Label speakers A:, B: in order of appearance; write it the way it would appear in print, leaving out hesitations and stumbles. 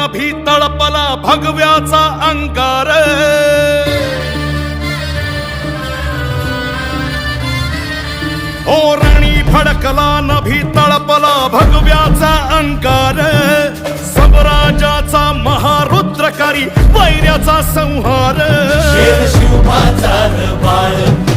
A: नभी तळपला भगव्याचा अंगार ओ रणी फडकला नभी तळपला भगव्याचा अंगार सबराजाचा महारुद्रकारी वैऱ्याचा संहार
B: शेर शिवबाचा बाळ